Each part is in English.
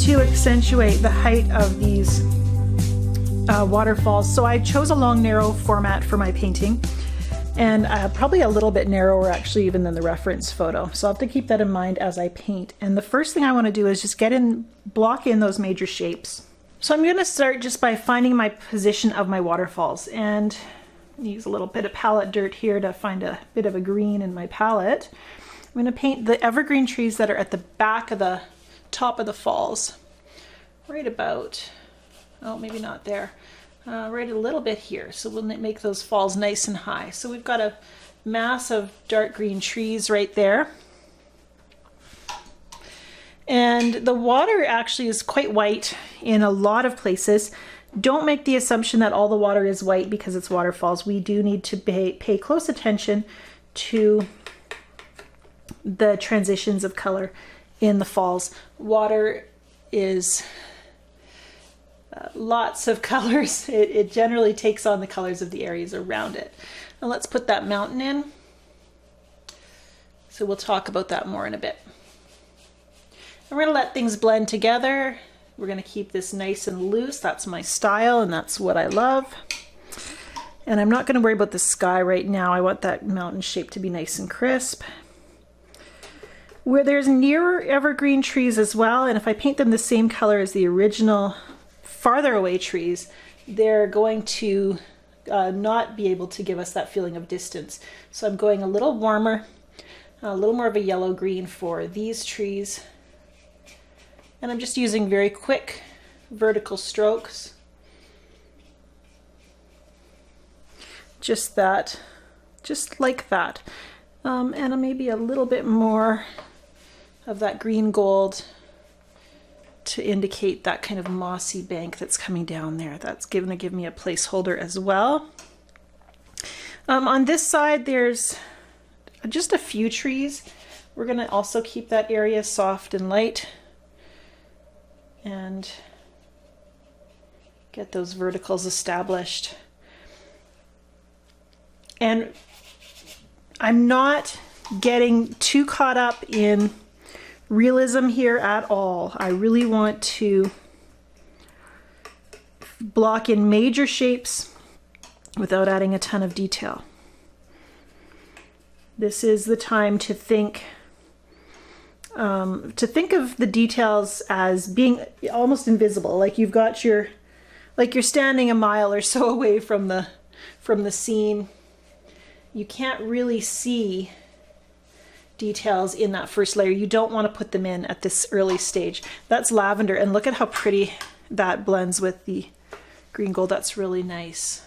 to accentuate the height of these waterfalls. So I chose a long, narrow format for my painting, and probably a little bit narrower actually even than the reference photo. So I'll have to keep that in mind as I paint. And the first thing I want to do is just block in those major shapes. So I'm going to start just by finding my position of my waterfalls, and use a little bit of palette dirt here to find a bit of a green in my palette. I'm going to paint the evergreen trees that are at the back of the top of the falls, right about, oh, maybe not there, right a little bit here. So we'll make those falls nice and high. So we've got a mass of dark green trees right there. And the water actually is quite white in a lot of places. Don't make the assumption that all the water is white because it's waterfalls. We do need to pay close attention to the transitions of color in the falls. Water is lots of colors. It generally takes on the colors of the areas around it. Now let's put that mountain in. So we'll talk about that more in a bit. And we're going to let things blend together. We're going to keep this nice and loose. That's my style and that's what I love. And I'm not going to worry about the sky right now. I want that mountain shape to be nice and crisp. Where there's nearer evergreen trees as well, and if I paint them the same color as the original farther away trees, they're going to not be able to give us that feeling of distance. So I'm going a little warmer, a little more of a yellow green for these trees. And I'm just using very quick vertical strokes. Just that, just like that. And maybe a little bit more of that green gold to indicate that kind of mossy bank that's coming down there. That's going to give me a placeholder as well. On this side, there's just a few trees. We're going to also keep that area soft and light and get those verticals established. And I'm not getting too caught up in realism here at all. I really want to block in major shapes without adding a ton of detail. This is the time to think of the details as being almost invisible, like you've got like you're standing a mile or so away from the scene. You can't really see details in that first layer. You don't want to put them in at this early stage. That's lavender, and look at how pretty that blends with the green gold. That's really nice.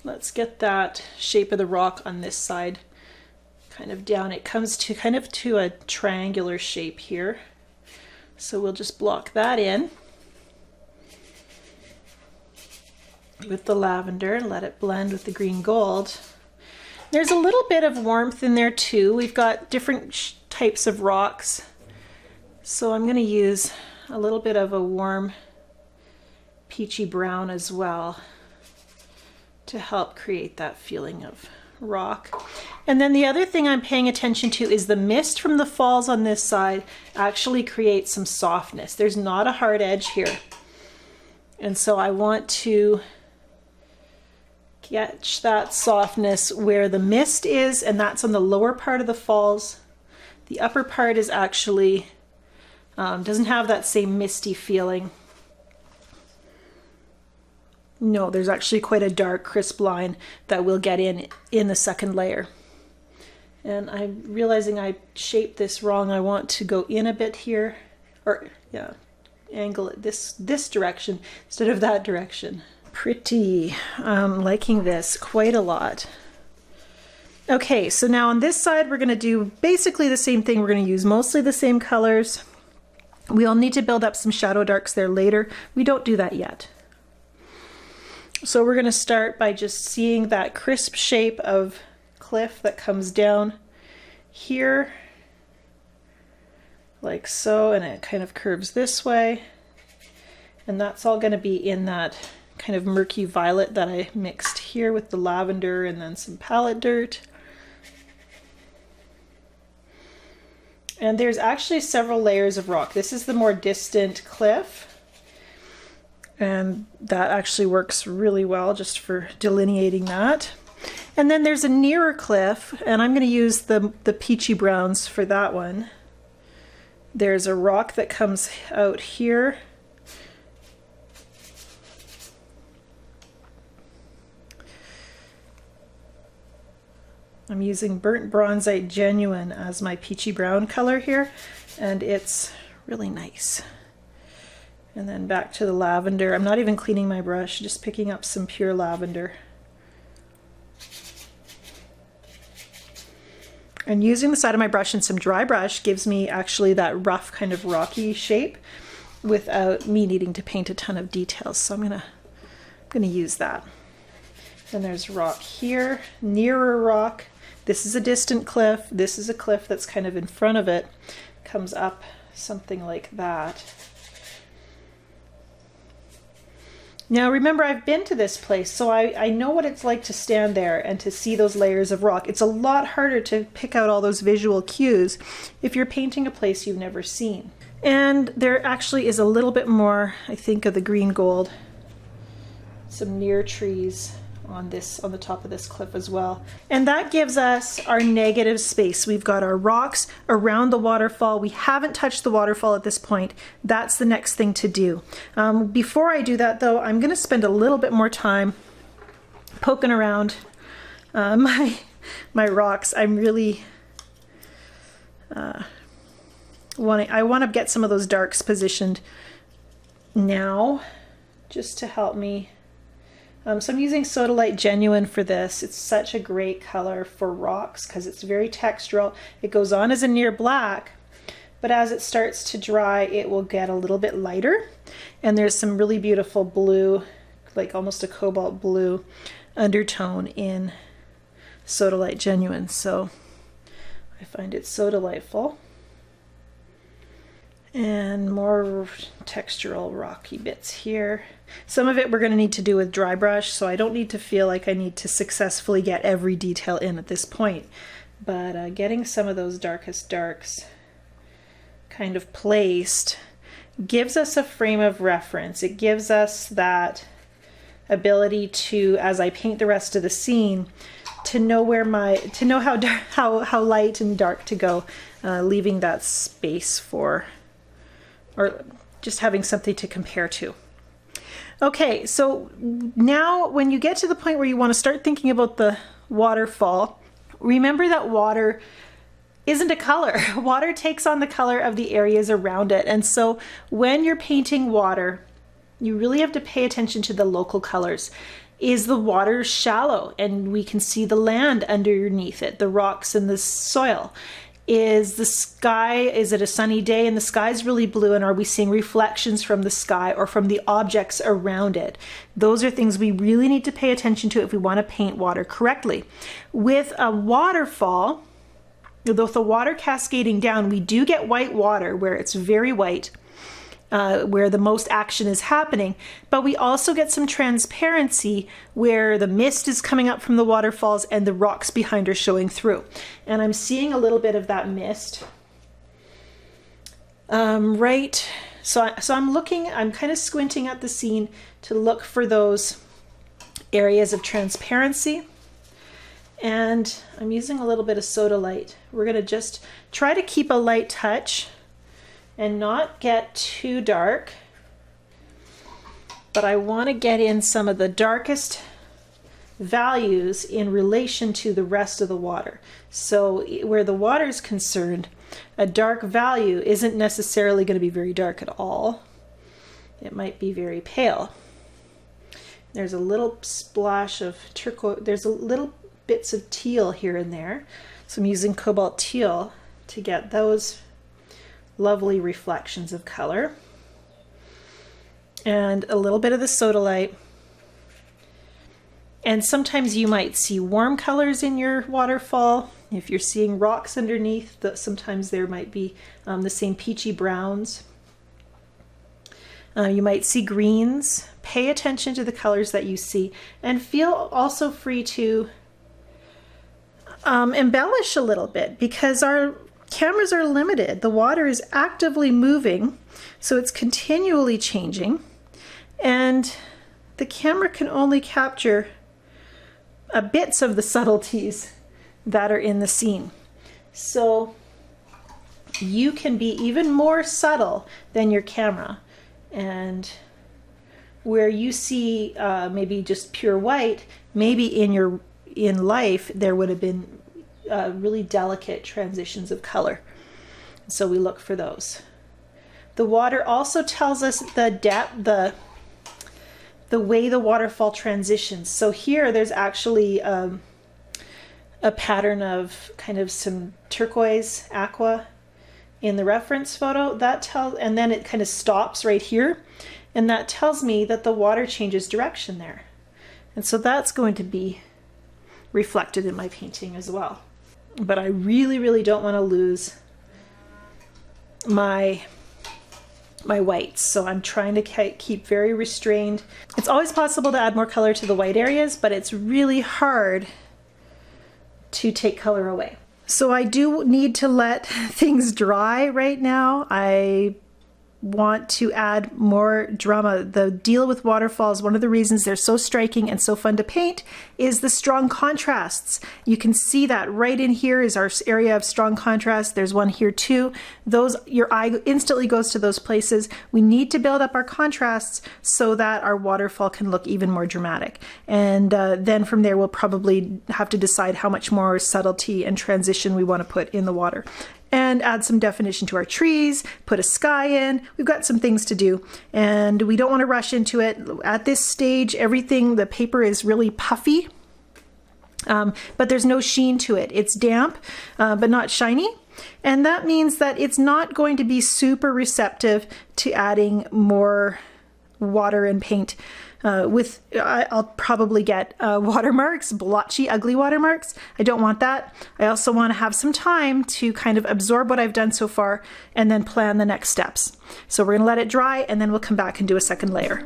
Let's get that shape of the rock on this side kind of down. It comes to kind of to a triangular shape here. So we'll just block that in with the lavender and let it blend with the green gold. There's a little bit of warmth in there too. We've got different types of rocks. So I'm going to use a little bit of a warm peachy brown as well to help create that feeling of rock. And then the other thing I'm paying attention to is the mist from the falls on this side actually creates some softness. There's not a hard edge here. And so I want to catch that softness where the mist is, and that's on the lower part of the falls. The upper part is actually doesn't have that same misty feeling. No, there's actually quite a dark, crisp line that we'll get in the second layer. And I'm realizing I shaped this wrong. I want to go in a bit here, or yeah, angle it this direction instead of that direction. Pretty. Liking this quite a lot. Okay, so now on this side we're going to do basically the same thing. We're going to use mostly the same colors. We'll need to build up some shadow darks there later. We don't do that yet. So we're going to start by just seeing that crisp shape of cliff that comes down here like so, and it kind of curves this way, and that's all going to be in that kind of murky violet that I mixed here with the lavender and then some palette dirt. And there's actually several layers of rock. This is the more distant cliff. And that actually works really well just for delineating that. And then there's a nearer cliff, and I'm going to use the peachy browns for that one. There's a rock that comes out here. I'm using Burnt Bronzite Genuine as my peachy brown color here, and it's really nice. And then back to the lavender. I'm not even cleaning my brush, just picking up some pure lavender. And using the side of my brush and some dry brush gives me actually that rough kind of rocky shape without me needing to paint a ton of details. So I'm gonna use that. Then there's rock here, nearer rock. This is a distant cliff. This is a cliff that's kind of in front of it. Comes up something like that. Now remember, I've been to this place, so I know what it's like to stand there and to see those layers of rock. It's a lot harder to pick out all those visual cues if you're painting a place you've never seen. And there actually is a little bit more, I think, of the green gold. Some near trees on the top of this cliff as well. And that gives us our negative space. We've got our rocks around the waterfall. We haven't touched the waterfall at this point. That's the next thing to do. Before I do that though, I'm gonna spend a little bit more time poking around my rocks. I'm really I want to get some of those darks positioned now just to help me. So I'm using Sodalite Genuine for this. It's such a great color for rocks because it's very textural. It goes on as a near black, but as it starts to dry, it will get a little bit lighter. And there's some really beautiful blue, like almost a cobalt blue undertone in Sodalite Genuine. So I find it so delightful. And more textural rocky bits here. Some of it we're going to need to do with dry brush, so I don't need to feel like I need to successfully get every detail in at this point. But getting some of those darkest darks kind of placed gives us a frame of reference. It gives us that ability to, as I paint the rest of the scene, to know how light and dark to go, leaving that space for, or just having something to compare to. Okay, so now when you get to the point where you want to start thinking about the waterfall, remember that water isn't a color. Water takes on the color of the areas around it. And so when you're painting water, you really have to pay attention to the local colors. Is the water shallow and we can see the land underneath it, the rocks and the soil? Is the sky, is it a sunny day and the sky's really blue, and are we seeing reflections from the sky or from the objects around it? Those are things we really need to pay attention to if we want to paint water correctly. With a waterfall, with the water cascading down, we do get white water where it's very white, where the most action is happening, but we also get some transparency where the mist is coming up from the waterfalls and the rocks behind are showing through. And I'm seeing a little bit of that mist. So I'm kind of squinting at the scene to look for those areas of transparency. And I'm using a little bit of Sodalite. We're gonna just try to keep a light touch and not get too dark, but I want to get in some of the darkest values in relation to the rest of the water. So where the water is concerned, a dark value isn't necessarily going to be very dark at all. It might be very pale. There's a little splash of turquoise, there's a little bits of teal here and there. So I'm using cobalt teal to get those lovely reflections of color, and a little bit of the Sodalite. And sometimes you might see warm colors in your waterfall. If you're seeing rocks underneath, sometimes there might be the same peachy browns. You might see greens. Pay attention to the colors that you see, and feel also free to embellish a little bit, because our cameras are limited. The water is actively moving, so it's continually changing, and the camera can only capture bits of the subtleties that are in the scene. So you can be even more subtle than your camera, and where you see maybe just pure white, maybe in life there would have been really delicate transitions of color. So we look for those. The water also tells us the depth, the way the waterfall transitions. So here there's actually a pattern of kind of some turquoise aqua in the reference photo. That tells, and then it kind of stops right here, and that tells me that the water changes direction there. And so that's going to be reflected in my painting as well. But I really, really don't want to lose my whites, so I'm trying to keep very restrained. It's always possible to add more color to the white areas, but it's really hard to take color away. So I do need to let things dry right now. I want to add more drama. The deal with waterfalls, one of the reasons they're so striking and so fun to paint, is the strong contrasts. You can see that right in here is our area of strong contrast. There's one here too. Those, your eye instantly goes to those places. We need to build up our contrasts so that our waterfall can look even more dramatic. And then from there we'll probably have to decide how much more subtlety and transition we want to put in the water. And add some definition to our trees, put a sky in. We've got some things to do, and we don't want to rush into it. At this stage, everything, the paper is really puffy, but there's no sheen to it. It's damp, but not shiny. And that means that it's not going to be super receptive to adding more water and paint. I'll probably get watermarks, blotchy, ugly watermarks. I don't want that. I also want to have some time to kind of absorb what I've done so far and then plan the next steps. So we're going to let it dry, and then we'll come back and do a second layer.